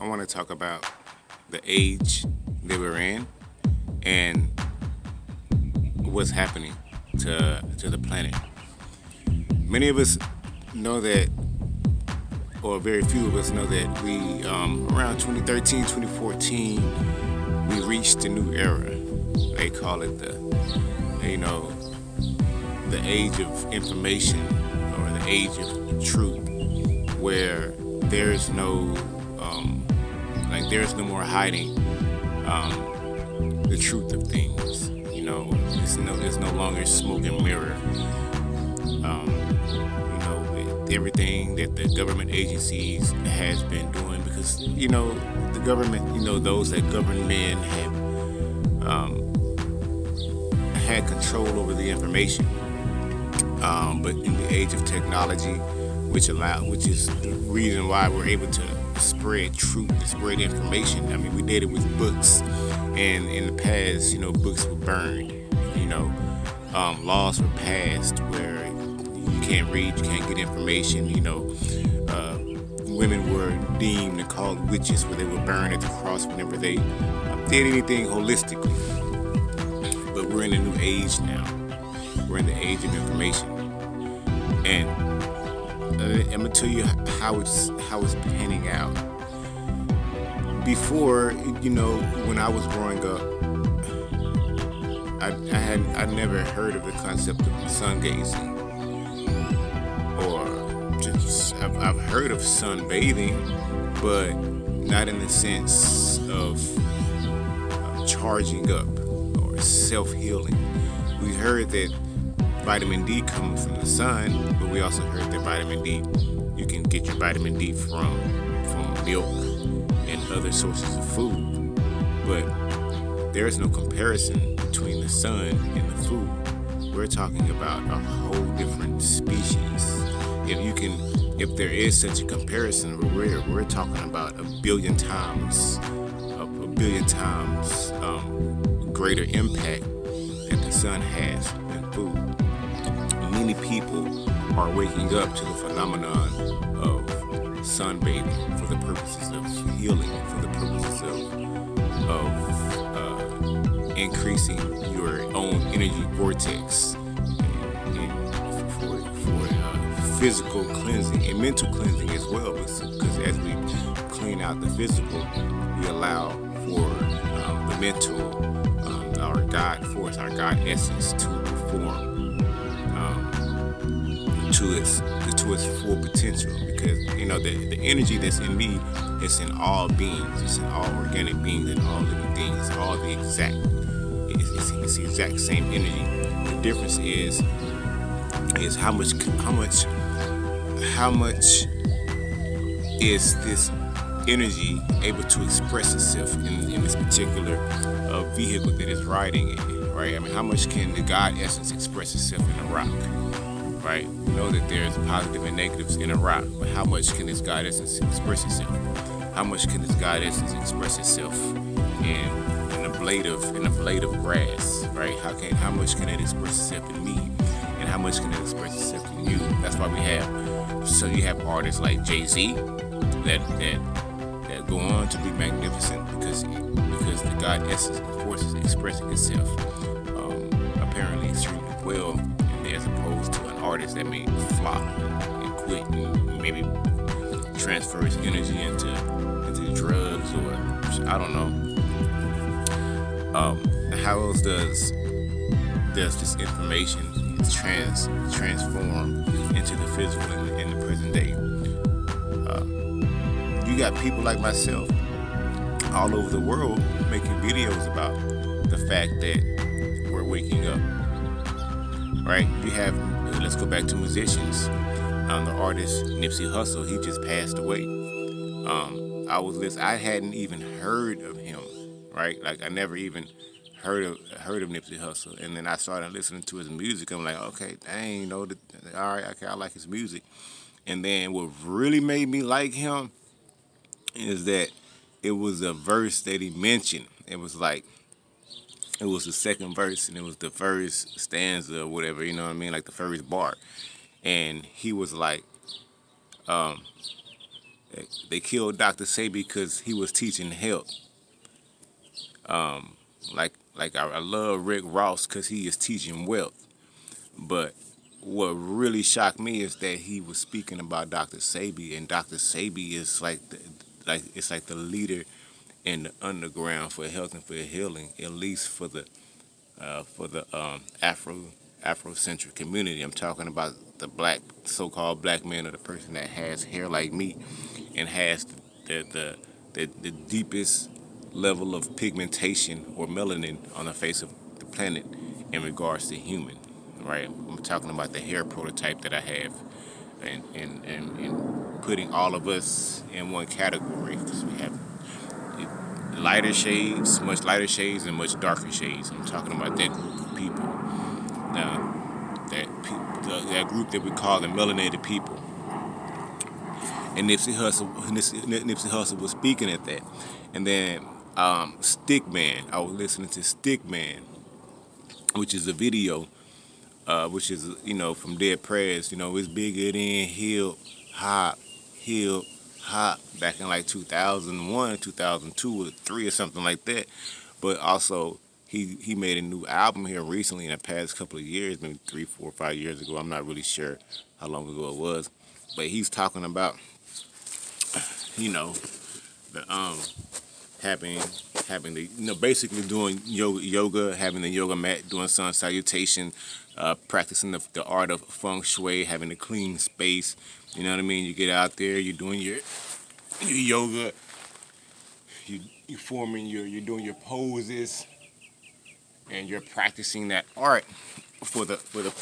I want to talk about the age that we're in and what's happening to the planet. Many of us know that, or very few of us know that we around 2013, 2014, we reached a new era. They call it the age of information or the age of truth, where there's no there's no more hiding the truth of things. There's no longer smoke and mirror. Everything that the government agencies has been doing, because the government, those that govern men had control over the information. But in the age of technology, which is the reason why we're able to spread truth, to spread information. I mean, we did it with books, and in the past, books were burned. Laws were passed where you can't read, you can't get information. Women were deemed and called witches, where they were burned at the cross whenever they did anything holistically. But we're in a new age now. We're in the age of information, and I'm gonna tell you how it's panning out. Before, when I was growing up, I never heard of the concept of sun gazing, or just I've heard of sunbathing, but not in the sense of charging up or self-healing. We heard that vitamin D comes from the sun, but we also heard that vitamin D, you can get your vitamin D from milk and other sources of food. But there is no comparison between the sun and the food. We're talking about a whole different species. If there is such a comparison, we're talking about a billion times greater impact that the sun has than food. Many people are waking up to the phenomenon of sunbathing for the purposes of healing, for the purposes of increasing your own energy vortex, and for physical cleansing and mental cleansing as well. Because as we clean out the physical, we allow for the mental, our God force, our God essence to perform to its full potential. Because the energy that's in me is in all beings, it's in all organic beings and all living things, all the exact, it's the exact same energy. The difference is how much is this energy able to express itself in this particular vehicle that it's riding in, right? I mean, how much can the God essence express itself in a rock, right? We know that there's positive and negatives in a rock, but how much can this God essence express itself? How much can this God essence express itself in a blade of grass, right? How much can it express itself in me, and how much can it express itself in you? That's why you have artists like Jay-Z that go on to be magnificent because the God essence force is expressing itself apparently extremely well, as opposed to an artist that may flop and quit and maybe transfer his energy into drugs, or I don't know. How else does this information transform into the physical in the present day? You got people like myself all over the world making videos about the fact that we're waking up, right? Let's go back to musicians. The artist Nipsey Hussle, he just passed away. I hadn't even heard of him, right? Like, I never even heard of Nipsey Hussle, and then I started listening to his music. I'm like, okay, dang, all right, okay, I like his music. And then what really made me like him is that it was a verse that he mentioned. It was the second verse, and it was the first stanza or whatever, you know what I mean, like the first bar. And he was like, They killed Dr. Sebi because he was teaching health. I love Rick Ross because he is teaching wealth. But what really shocked me is that he was speaking about Dr. Sebi, and Dr. Sebi is it's like the leader in the underground for health and for healing, at least for the Afrocentric community. I'm talking about the black, so-called black man, or the person that has hair like me and has the deepest level of pigmentation or melanin on the face of the planet in regards to human. Right, I'm talking about the hair prototype that I have, and putting all of us in one category, because we have lighter shades, much lighter shades, and much darker shades. I'm talking about that group of people. Now, that group that we call the melanated people. And Nipsey Hussle was speaking at that. And then Stickman, I was listening to Stickman, which is a video, which is, from Dead Prayers. It's bigger than hip hop, back in like 2001, 2002, or 3 or something like that. But also, he made a new album here recently in the past couple of years, maybe 3, 4, 5 years ago. I'm not really sure how long ago it was. But he's talking about, the having the basically doing yoga, having the yoga mat, doing sun salutation, practicing the art of feng shui, having a clean space. You know what I mean? You get out there, you're doing your yoga, you're doing your poses, and you're practicing that art for the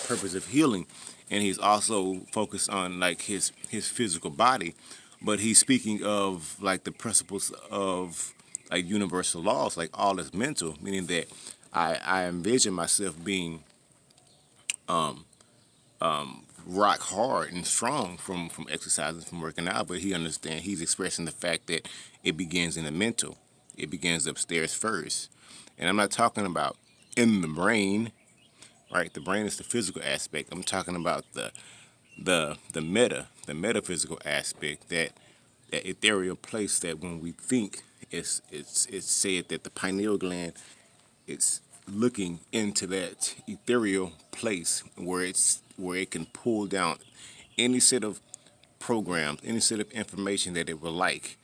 purpose of healing. And he's also focused on like his physical body, but he's speaking of like the principles of like universal laws, like all is mental, meaning that I envision myself being rock hard and strong from exercising, from working out, but he's expressing the fact that it begins in the mental. It begins upstairs first. And I'm not talking about in the brain, right? The brain is the physical aspect. I'm talking about the metaphysical aspect, that ethereal place that when we think, it's said that the pineal gland is looking into that ethereal place where it can pull down any set of programs, any set of information that it would like,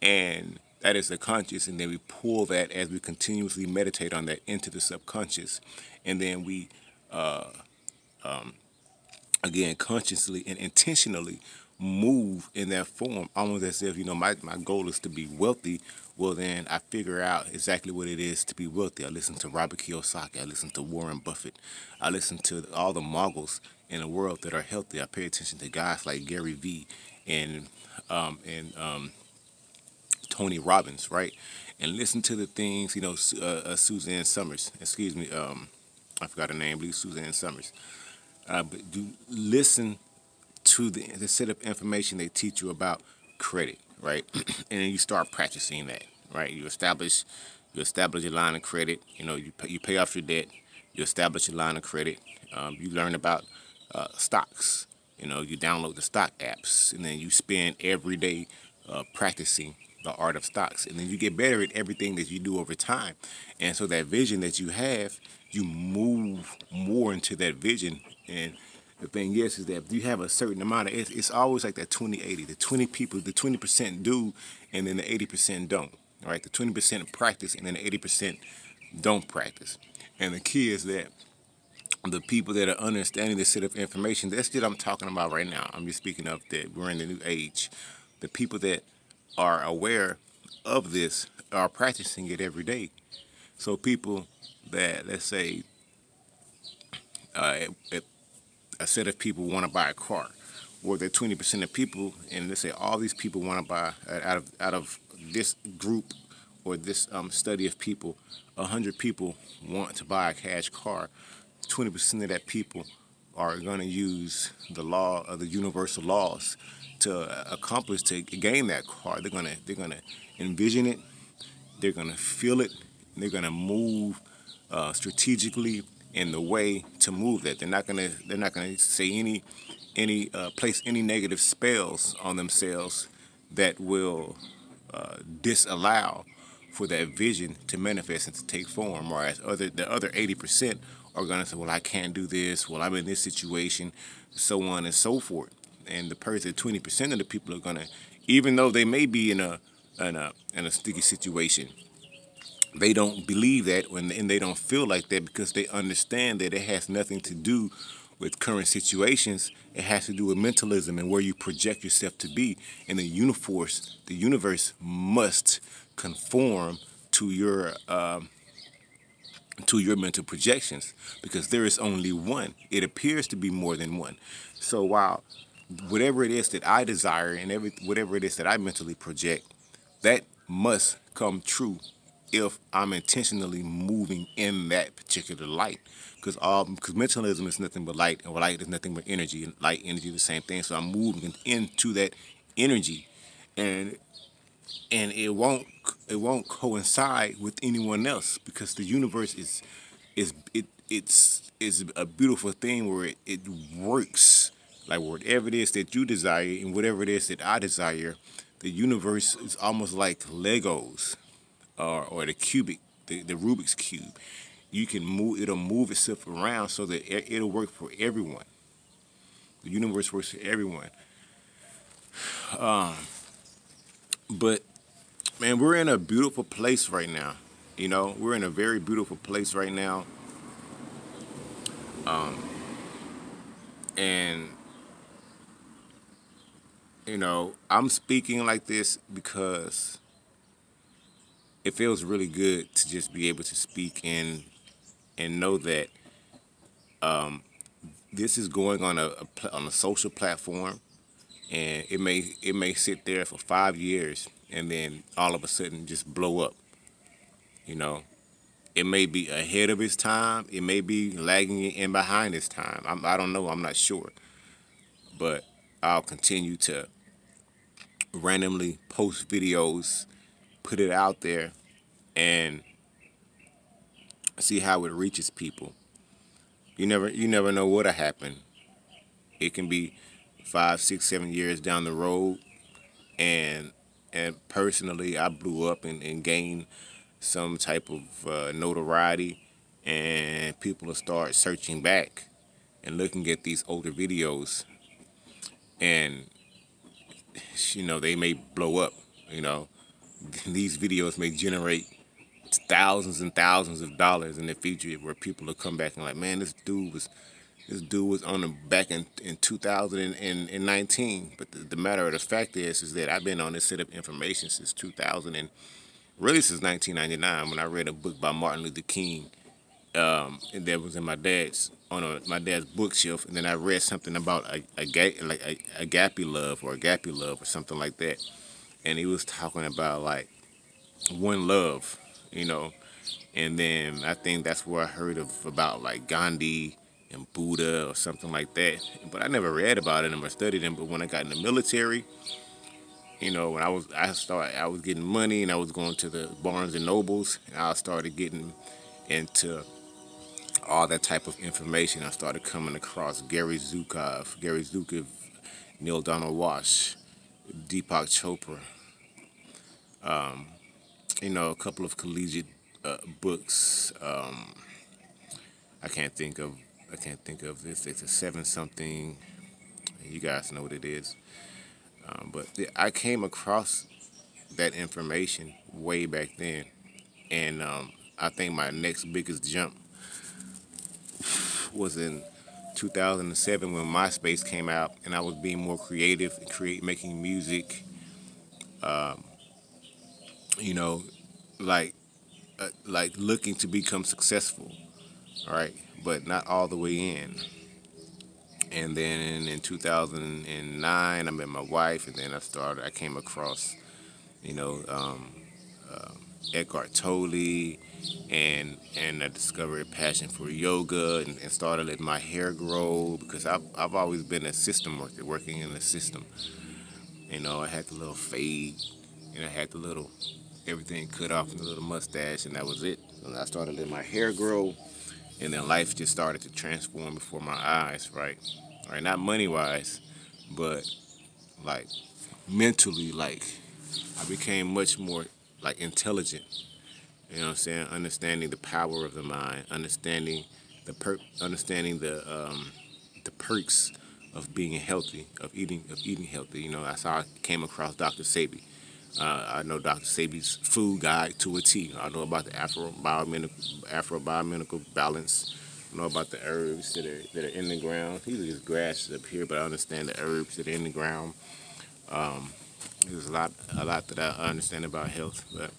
and that is the conscious. And then we pull that as we continuously meditate on that into the subconscious, and then we again consciously and intentionally move in that form, almost as if my goal is to be wealthy. Well, then I figure out exactly what it is to be wealthy. I listen to Robert Kiyosaki, I listen to Warren Buffett, I listen to all the moguls in the world that are healthy. I pay attention to guys like Gary Vee and Tony Robbins, right? And listen to the things, Suzanne Summers, excuse me, I forgot her name, I believe Suzanne Summers. But do listen to the set of information they teach you about credit, right? And then you start practicing that, right? You establish your line of credit. You pay off your debt. You establish your line of credit. You learn about stocks. You download the stock apps, and then you spend every day practicing the art of stocks, and then you get better at everything that you do over time. And so that vision that you have, you move more into that vision. And the thing is that if you have a certain amount of, it's always like that 20-80. The 20% do, and then the 80% don't. All right, the 20% practice, and then the 80% don't practice. And the key is that the people that are understanding this set of information, that's what I'm talking about right now. I'm just speaking of that we're in the new age. The people that are aware of this are practicing it every day. So people that, let's say, a set of people want to buy a car, or that 20% of people, and let's say all these people want to buy, out of this group or this study of people, 100 people want to buy a cash car. 20% of that people are going to use the law of the universal laws to accomplish, to gain that car. They're gonna envision it, they're gonna feel it, and they're gonna move strategically in the way to move that. They're not gonna say any place any negative spells on themselves that will disallow for that vision to manifest and to take form, whereas the other 80% are going to say, well, I can't do this, well, I'm in this situation, so on and so forth. And the person, 20% of the people are going to, even though they may be in a sticky situation, they don't believe that and they don't feel like that because they understand that it has nothing to do with current situations. It has to do with mentalism and where you project yourself to be. And the universe must conform to your mental projections because there is only one. It appears to be more than one. So while whatever it is that I desire and whatever it is that I mentally project, that must come true if I'm intentionally moving in that particular light. Because mentalism is nothing but light, and light is nothing but energy, and light energy is the same thing. So I'm moving into that energy, and it won't coincide with anyone else because the universe is a beautiful thing where it works like whatever it is that you desire and whatever it is that I desire. The universe is almost like Legos or the Rubik's cube. You can move it'll move itself around so that it'll work for everyone. The universe works for everyone. But man, we're in a beautiful place right now. We're in a very beautiful place right now. And I'm speaking like this because it feels really good to just be able to speak and know that this is going on a social platform, and it may sit there for 5 years and then all of a sudden just blow up. You know, it may be ahead of its time. It may be lagging in behind its time. I don't know. I'm not sure, but I'll continue to randomly post videos, put it out there, and see how it reaches people. You never know what'll happen. It can be 5, 6, 7 years down the road, and personally, I blew up and gained some type of notoriety, and people will start searching back and looking at these older videos, and they may blow up. You know, these videos may generate thousands and thousands of dollars in the future, where people will come back and like, man, this dude was on the back in 2019. But the matter of the fact is that I've been on this set of information since 2000 and really since 1999 when I read a book by Martin Luther King, and that was in my dad's bookshelf, and then I read something about agape love or something like that, and he was talking about like one love, you know, and then I think that's where I heard about like Gandhi and Buddha or something like that. But I never read about it or studied them. But when I got in the military, when I was getting money and I was going to the Barnes and Nobles, and I started getting into all that type of information. I started coming across Gary Zukov, Neil Donald Walsh, Deepak Chopra, a couple of collegiate books. I can't think of this. It's a seven something. You guys know what it is. But I came across that information way back then, and I think my next biggest jump was in 2007 when MySpace came out, and I was being more creative and making music. You know, like looking to become successful, right? But not all the way in. And then in 2009, I met my wife, and then I came across, you know, um, Eckhart Tolle, and I discovered a passion for yoga, and started letting my hair grow because I've always been a system worker, working in the system. I had the little fade, and I had the little everything cut off and the little mustache, and that was it. And I started letting my hair grow, and then life just started to transform before my eyes, right? Right, not money wise, but like mentally, like I became much more like intelligent. You know what I'm saying? Understanding the power of the mind, understanding the perks of being healthy, of eating healthy. You know, that's how I came across Dr. Sebi. I know Dr. Sebi's food guide to a T. I know about the Afro biomedical balance. I know about the herbs that are in the ground. These are grasses up here, but I understand the herbs that are in the ground. There's a lot that I understand about health. But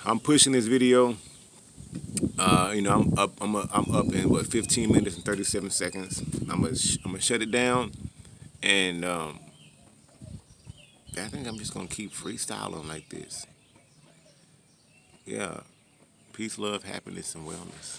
I'm pushing this video. You know, I'm up in what 15 minutes and 37 seconds. I'm gonna shut it down, and I think I'm just gonna keep freestyling like this. Yeah, peace, love, happiness, and wellness.